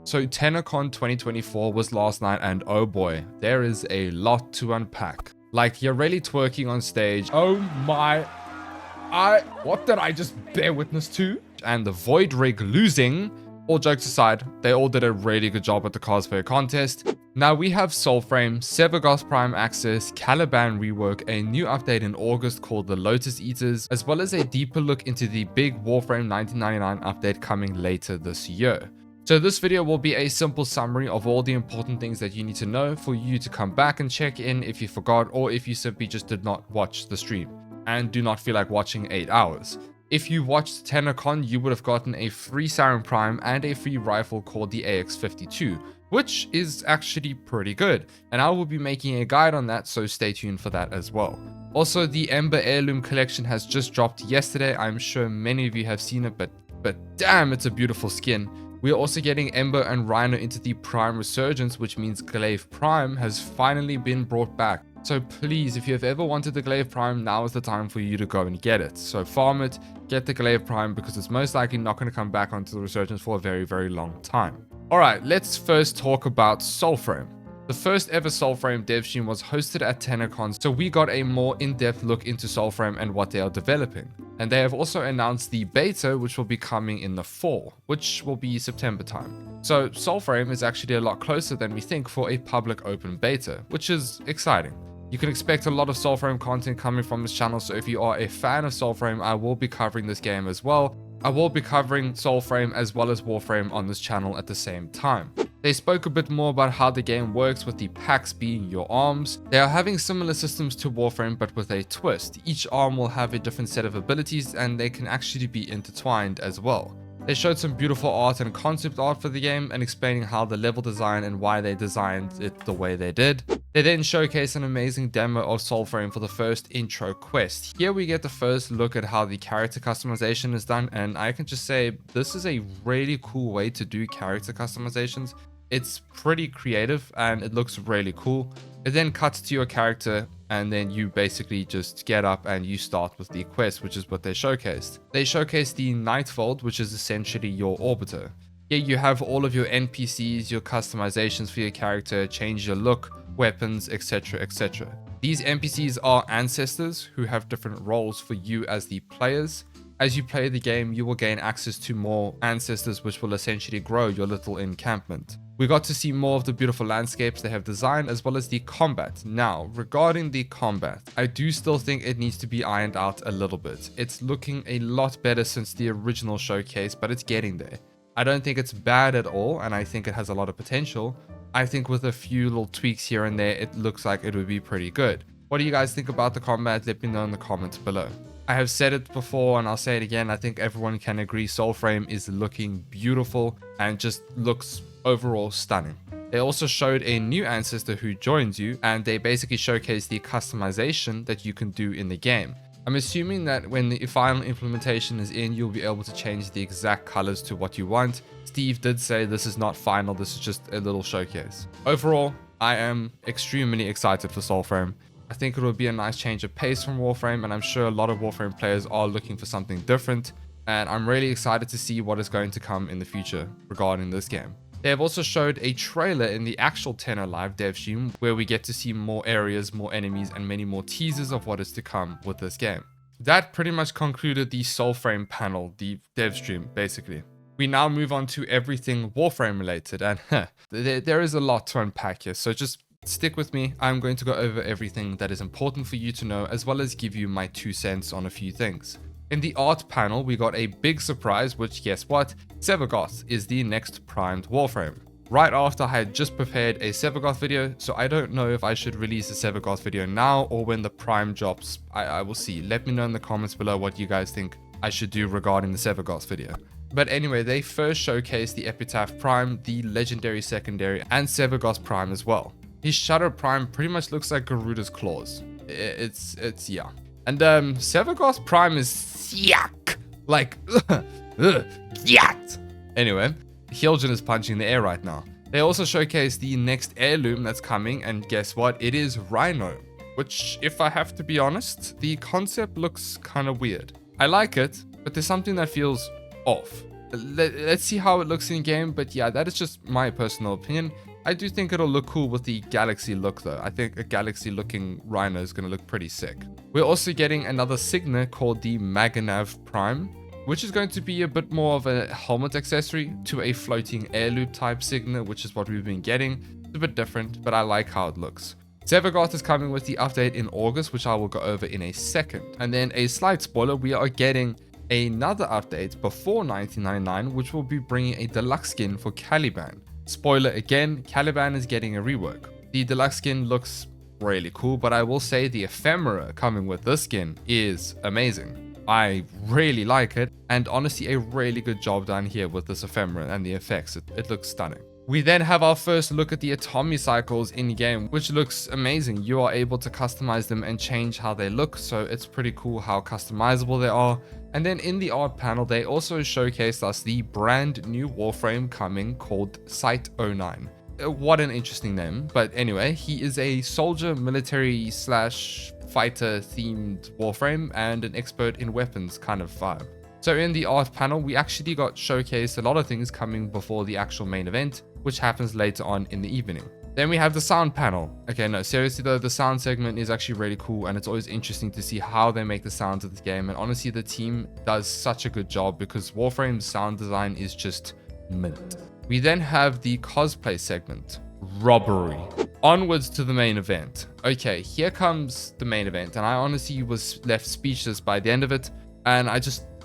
So Tennocon 2024 was last night, and oh boy, there is a lot to unpack. Like, you're really twerking on stage. Oh my, what did I just bear witness to? And the Void Rig losing. All jokes aside, they all did a really good job at the cosplay contest. Now we have Soulframe, SEVAGOTH Prime Access, Caliban rework, a new update in August called the Lotus Eaters, as well as a deeper look into the big Warframe 1999 update coming later this year. So this video will be a simple summary of all the important things that you need to know for you to come back and check in if you forgot or if you simply just did not watch the stream and do not feel like watching 8 hours. If you watched Tennocon, you would have gotten a free Siren Prime and a free rifle called the AX52, which is actually pretty good, and I will be making a guide on that, so stay tuned for that as well. Also, the Ember Heirloom collection has just dropped yesterday. I'm sure many of you have seen it, but damn, it's a beautiful skin. We are also getting Ember and Rhino into the Prime Resurgence, which means Glaive Prime has finally been brought back. So please, if you have ever wanted the Glaive Prime, now is the time for you to go and get it. So farm it, get the Glaive Prime, because it's most likely not going to come back onto the Resurgence for a very, very long time. Alright, let's first talk about Soulframe. The first ever Soulframe Devstream was hosted at Tennocon, so we got a more in-depth look into Soulframe and what they are developing. And they have also announced the beta, which will be coming in the fall, which will be September time. So Soulframe is actually a lot closer than we think for a public open beta, which is exciting. You can expect a lot of Soulframe content coming from this channel, so if you are a fan of Soulframe, I will be covering this game as well. I will be covering Soulframe as well as Warframe on this channel at the same time. They spoke a bit more about how the game works with the packs being your arms. They are having similar systems to Warframe but with a twist. Each arm will have a different set of abilities and they can actually be intertwined as well. They showed some beautiful art and concept art for the game and explaining how the level design and why they designed it the way they did. They then showcased an amazing demo of Soulframe for the first intro quest. Here we get the first look at how the character customization is done, and I can just say this is a really cool way to do character customizations. It's pretty creative and it looks really cool. It then cuts to your character and then you basically just get up and you start with the quest, which is what they showcased. They showcased the Nightfold, which is essentially your orbiter. Here you have all of your NPCs, your customizations for your character, change your look, weapons, etc, etc. These NPCs are ancestors who have different roles for you as the players. As you play the game, you will gain access to more ancestors, which will essentially grow your little encampment. We got to see more of the beautiful landscapes they have designed, as well as the combat. Now, regarding the combat, I do still think it needs to be ironed out a little bit. It's looking a lot better since the original showcase, but it's getting there. I don't think it's bad at all, and I think it has a lot of potential. I think with a few little tweaks here and there, it looks like it would be pretty good. What do you guys think about the combat? Let me know in the comments below. I have said it before and I'll say it again. I think everyone can agree Soulframe is looking beautiful and just looks overall stunning. They also showed a new ancestor who joins you, and they basically showcase the customization that you can do in the game. I'm assuming that when the final implementation is in, you'll be able to change the exact colors to what you want. Steve did say this is not final, this is just a little showcase. Overall, I am extremely excited for Soulframe. I think it will be a nice change of pace from Warframe, and I'm sure a lot of Warframe players are looking for something different, and I'm really excited to see what is going to come in the future regarding this game. They have also showed a trailer in the actual Tenno Live Devstream where we get to see more areas, more enemies, and many more teasers of what is to come with this game. That pretty much concluded the Soulframe panel, the Devstream, basically. We now move on to everything Warframe related, and there is a lot to unpack here, so just stick with me. I'm going to go over everything that is important for you to know, as well as give you my 2 cents on a few things. In the art panel, we got a big surprise, which, guess what? SEVAGOTH is the next primed Warframe. Right after I had just prepared a SEVAGOTH video, so I don't know if I should release a SEVAGOTH video now or when the prime drops. I will see. Let me know in the comments below what you guys think I should do regarding the SEVAGOTH video. But anyway, they first showcased the Epitaph Prime, the Legendary Secondary, and SEVAGOTH Prime as well. His Shadow Prime pretty much looks like Garuda's claws. It's yeah. And SEVAGOTH Prime is yuck. Like, yat. Anyway, Hyljin is punching the air right now. They also showcased the next heirloom that's coming, and guess what? It is Rhino. Which, if I have to be honest, the concept looks kind of weird. I like it, but there's something that feels off. Let's see how it looks in game. But yeah, that is just my personal opinion. I do think it'll look cool with the galaxy look though. I think a galaxy looking rhino is going to look pretty sick. We're also getting another signet called the Maganav Prime, which is going to be a bit more of a helmet accessory to a floating air loop type signet, which is what we've been getting. It's a bit different, but I like how it looks. SEVAGOTH is coming with the update in August, which I will go over in a second. And then a slight spoiler, we are getting another update before 1999, which will be bringing a deluxe skin for Caliban. Spoiler again, Caliban is getting a rework. The deluxe skin looks really cool, but I will say the ephemera coming with this skin is amazing. I really like it, and honestly a really good job done here with this ephemera and the effects. It looks stunning. We then have our first look at the atomic cycles in game, which looks amazing. You are able to customize them and change how they look, so it's pretty cool how customizable they are. And then in the art panel, they also showcased us the brand new Warframe coming called Site 09. What an interesting name. But anyway, he is a soldier, military slash fighter themed Warframe and an expert in weapons kind of vibe. So in the art panel, we actually got showcased a lot of things coming before the actual main event, which happens later on in the evening. Then we have the sound panel. Okay, no, seriously though, the sound segment is actually really cool, and it's always interesting to see how they make the sounds of this game. And honestly, the team does such a good job because Warframe's sound design is just mint. We then have the cosplay segment. Robbery. Onwards to the main event. Okay, here comes the main event, and I honestly was left speechless by the end of it, and I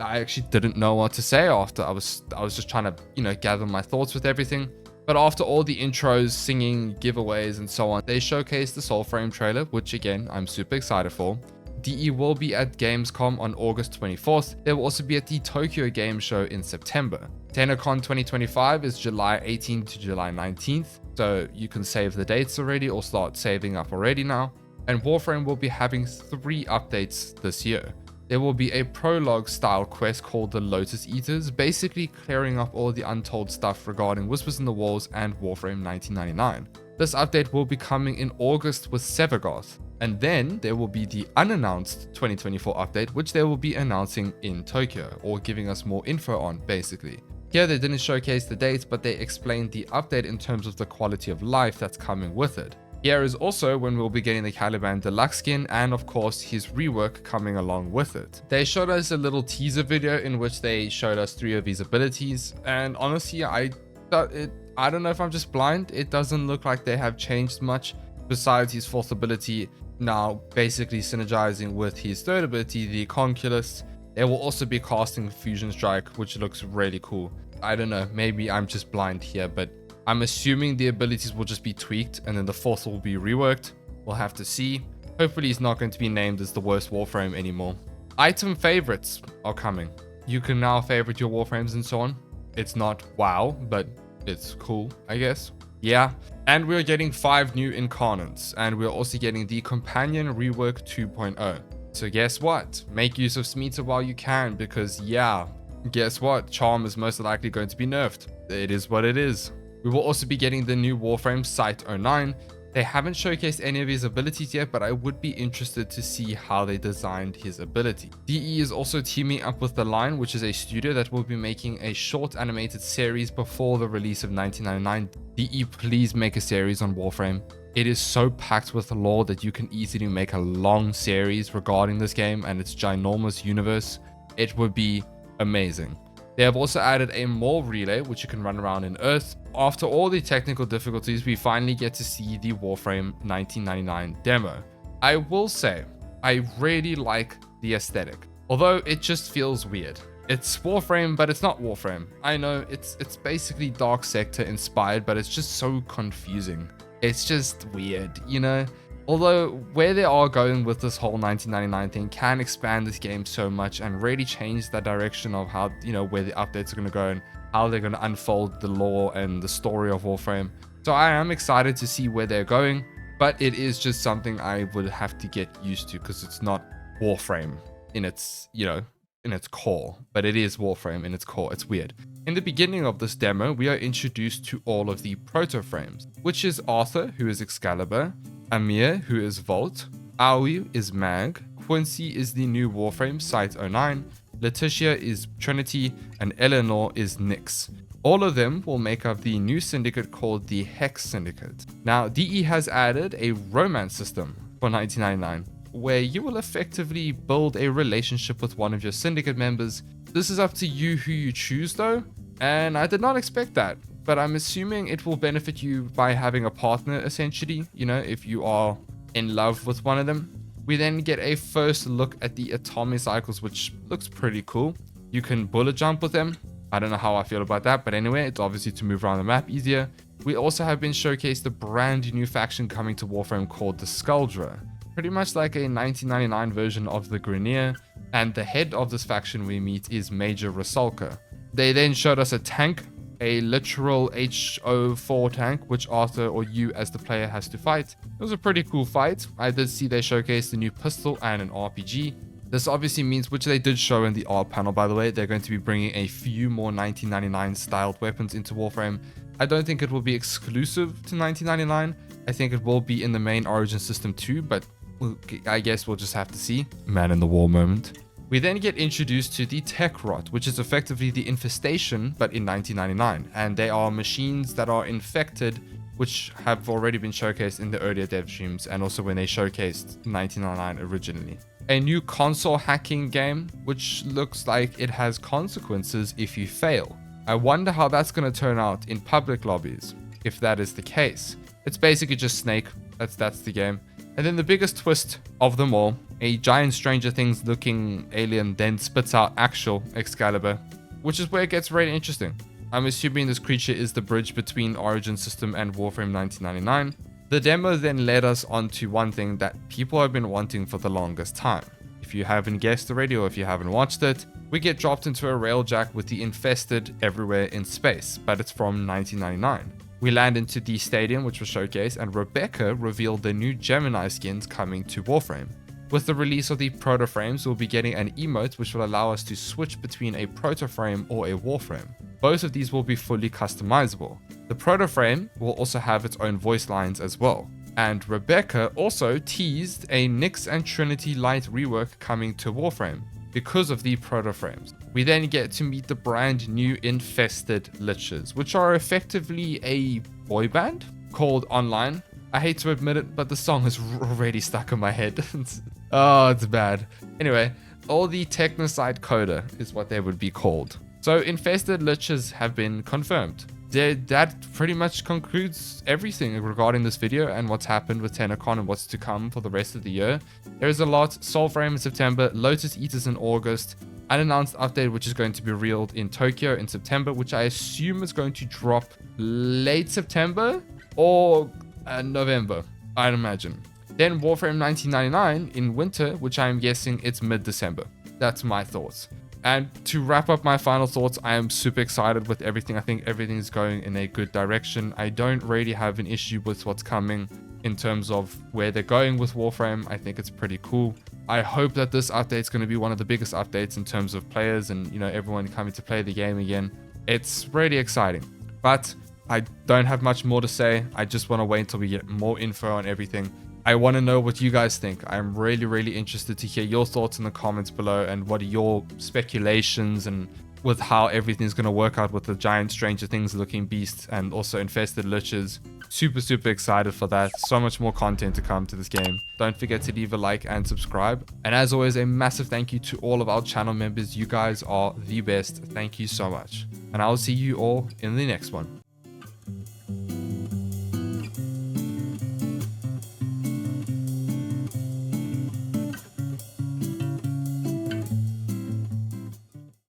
actually didn't know what to say after. I was just trying to, gather my thoughts with everything. But after all the intros, singing, giveaways, and so on, they showcased the Soulframe trailer, which again, I'm super excited for. DE will be at Gamescom on August 24th. They will also be at the Tokyo Game Show in September. Tennocon 2025 is July 18th to July 19th, so you can save the dates already or start saving up already now. And Warframe will be having 3 updates this year. There will be a prologue style quest called the Lotus Eaters, basically clearing up all the untold stuff regarding Whispers in the Walls and Warframe 1999. This update will be coming in August with SEVAGOTH, and then there will be the unannounced 2024 update, which they will be announcing in Tokyo, or giving us more info on basically. Here they didn't showcase the dates, but they explained the update in terms of the quality of life that's coming with it. Here is also when we'll be getting the Caliban deluxe skin and of course his rework coming along with it. They showed us a little teaser video in which they showed us 3 of his abilities, and honestly I don't know if I'm just blind. It doesn't look like they have changed much besides his 4th ability now basically synergizing with his 3rd ability, the Conculus. They will also be casting Fusion Strike, which looks really cool. I don't know, maybe I'm just blind here, but I'm assuming the abilities will just be tweaked and then the 4th will be reworked. We'll have to see. Hopefully he's not going to be named as the worst Warframe anymore. Item favorites are coming. You can now favorite your Warframes and so on. It's not wow, but it's cool, I guess. Yeah. And we're getting 5 new incarnates, and we're also getting the Companion Rework 2.0. So guess what? Make use of Smeeta while you can, because yeah, guess what? Charm is most likely going to be nerfed. It is what it is. We will also be getting the new Warframe Site 09. They haven't showcased any of his abilities yet, but I would be interested to see how they designed his ability. DE is also teaming up with The Line, which is a studio that will be making a short animated series before the release of 1999. DE, please make a series on Warframe. It is so packed with lore that you can easily make a long series regarding this game and its ginormous universe. It would be amazing. They have also added a mall relay, which you can run around in Earth. After all the technical difficulties, we finally get to see the Warframe 1999 demo. I will say, I really like the aesthetic, although it just feels weird. It's Warframe, but it's not Warframe. I know, it's basically Dark Sector inspired, but it's just so confusing. It's just weird, Although where they are going with this whole 1999 thing can expand this game so much and really change the direction of how, where the updates are going to go and how they're going to unfold the lore and the story of Warframe. So I am excited to see where they're going, but it is just something I would have to get used to because it's not Warframe in its, in its core, but it is Warframe in its core. It's weird. In the beginning of this demo, we are introduced to all of the proto-frames, which is Arthur, who is Excalibur, Amir, who is Volt, Aoi is Mag, Quincy is the new Warframe Site 09, Letitia is Trinity, and Eleanor is Nyx. All of them will make up the new syndicate called the Hex Syndicate. Now, DE has added a romance system for 1999, where you will effectively build a relationship with one of your syndicate members. This is up to you who you choose though, and I did not expect that, but I'm assuming it will benefit you by having a partner essentially, you know, if you are in love with one of them. We then get a first look at the atomic cycles, which looks pretty cool. You can bullet jump with them. I don't know how I feel about that, but anyway, it's obviously to move around the map easier. We also have been showcased a brand new faction coming to Warframe called the Skuldra. Pretty much like a 1999 version of the Grineer, and the head of this faction we meet is Major Rusalka. They then showed us a tank, a literal HO4 tank, which Arthur or you as the player has to fight. It was a pretty cool fight. I did see they showcased a new pistol and an RPG. This obviously means, which they did show in the art panel by the way, they're going to be bringing a few more 1999 styled weapons into Warframe. I don't think it will be exclusive to 1999. I think it will be in the main Origin system too, but I guess we'll just have to see. Man in the war moment. We then get introduced to the Tech Rot, which is effectively the infestation, but in 1999. And they are machines that are infected, which have already been showcased in the earlier dev streams, and also when they showcased 1999 originally. A new console hacking game, which looks like it has consequences if you fail. I wonder how that's going to turn out in public lobbies, if that is the case. It's basically just Snake, that's the game. And then the biggest twist of them all, a giant Stranger Things looking alien then spits out actual Excalibur, which is where it gets really interesting. I'm assuming this creature is the bridge between Origin System and Warframe 1999. The demo then led us on to one thing that people have been wanting for the longest time. If you haven't guessed already, or if you haven't watched it, we get dropped into a railjack with the infested everywhere in space, but it's from 1999. We land into the stadium, which was showcased, and Rebecca revealed the new Gemini skins coming to Warframe. With the release of the proto frames, we'll be getting an emote which will allow us to switch between a proto frame or a warframe. Both of these will be fully customizable. The proto frame will also have its own voice lines as well. And Rebecca also teased a Nyx and Trinity Light rework coming to Warframe because of the proto frames. We then get to meet the brand new infested liches, which are effectively a boy band called Online. I hate to admit it, but the song is already stuck in my head. Oh, it's bad. Anyway, all the Technoside Coda is what they would be called. So infested liches have been confirmed. That pretty much concludes everything regarding this video and what's happened with Tennocon and what's to come for the rest of the year. There's a lot. Soulframe in September, Lotus Eaters in August, unannounced update which is going to be revealed in Tokyo in September, which I assume is going to drop late September or November, I'd imagine. Then Warframe 1999 in winter, which I'm guessing it's mid-December. That's my thoughts. And to wrap up my final thoughts, I am super excited with everything. I think everything's going in a good direction. I don't really have an issue with what's coming in terms of where they're going with Warframe. I think it's pretty cool. I hope that this update is going to be one of the biggest updates in terms of players and, you know, everyone coming to play the game again. It's really exciting. But I don't have much more to say. I just want to wait until we get more info on everything. I want to know what you guys think. I'm really interested to hear your thoughts in the comments below and what are your speculations and with how everything's going to work out with the giant Stranger Things looking beasts and also infested liches. Super excited for that. So much more content to come to this game. Don't forget to leave a like and subscribe. And as always, a massive thank you to all of our channel members. You guys are the best. Thank you so much. And I'll see you all in the next one.